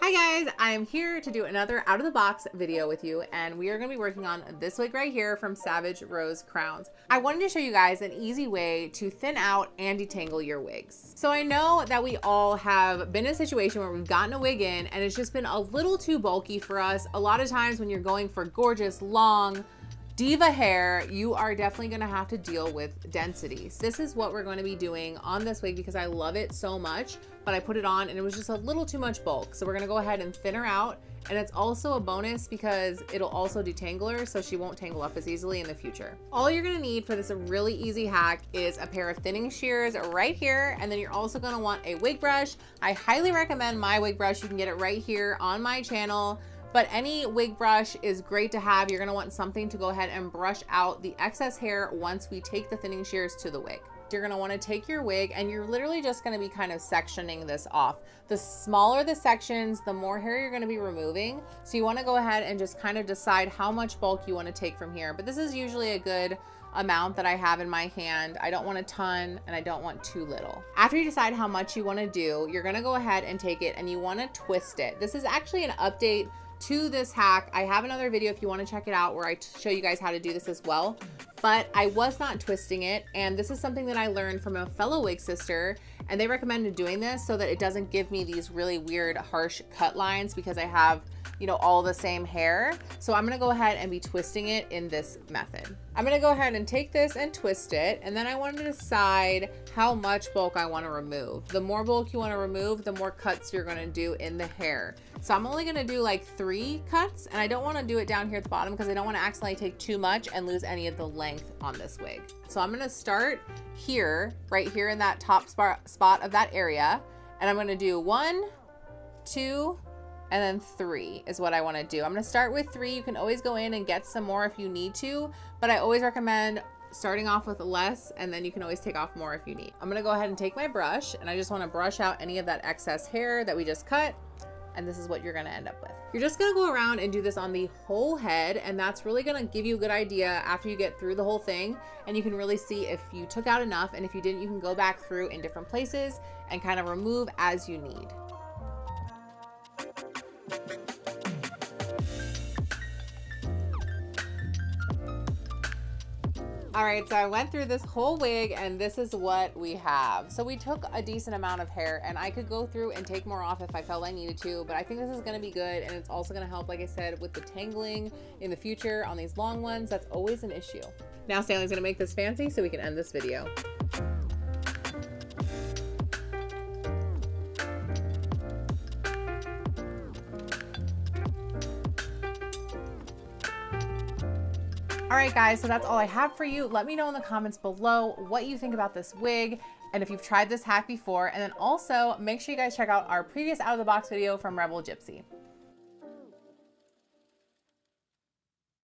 Hi guys, I'm here to do another out of the box video with you, and we are going to be working on this wig right here from Savage Rose Crowns. I wanted to show you guys an easy way to thin out and detangle your wigs. So I know that we all have been in a situation where we've gotten a wig in and it's just been a little too bulky for us. A lot of times when you're going for gorgeous, long, diva hair, you are definitely gonna have to deal with density. So this is what we're going to be doing on this wig because I love it so much, but I put it on and it was just a little too much bulk. So we're gonna go ahead and thin her out. And it's also a bonus because it'll also detangle her so she won't tangle up as easily in the future. All you're gonna need for this really easy hack is a pair of thinning shears right here, and then you're also gonna want a wig brush. I highly recommend my wig brush. You can get it right here on my channel. But any wig brush is great to have. You're gonna want something to go ahead and brush out the excess hair once we take the thinning shears to the wig. You're gonna wanna take your wig and you're literally just gonna be kind of sectioning this off. The smaller the sections, the more hair you're gonna be removing. So you wanna go ahead and just kind of decide how much bulk you wanna take from here. But this is usually a good amount that I have in my hand. I don't want a ton and I don't want too little. After you decide how much you wanna do, you're gonna go ahead and take it and you wanna twist it. This is actually an update to this hack. I have another video if you want to check it out where I show you guys how to do this as well, but I was not twisting it, and this is something that I learned from a fellow wig sister, and they recommended doing this so that it doesn't give me these really weird harsh cut lines because I have, you know, all the same hair. So I'm gonna go ahead and be twisting it in this method. I'm gonna go ahead and take this and twist it, and then I want to decide how much bulk I want to remove. The more bulk you want to remove, the more cuts you're gonna do in the hair. So I'm only gonna do like 3 cuts, and I don't want to do it down here at the bottom because I don't want to accidentally take too much and lose any of the length on this wig. So I'm gonna start here, right here in that top spot of that area, and I'm gonna do 1, 2, and then 3 is what I want to do. I'm going to start with 3. You can always go in and get some more if you need to, but I always recommend starting off with less, and then you can always take off more if you need. I'm going to go ahead and take my brush, and I just want to brush out any of that excess hair that we just cut, and this is what you're going to end up with. You're just going to go around and do this on the whole head, and that's really going to give you a good idea after you get through the whole thing, and you can really see if you took out enough, and if you didn't, you can go back through in different places and kind of remove as you need. All right, so I went through this whole wig and this is what we have. So we took a decent amount of hair, and I could go through and take more off if I felt I needed to, but I think this is gonna be good, and it's also gonna help, like I said, with the tangling in the future on these long ones. That's always an issue. Now Stanley's gonna make this fancy so we can end this video. All right guys, so that's all I have for you. Let me know in the comments below what you think about this wig and if you've tried this hack before, and then also make sure you guys check out our previous out of the box video from Rebel Gypsy.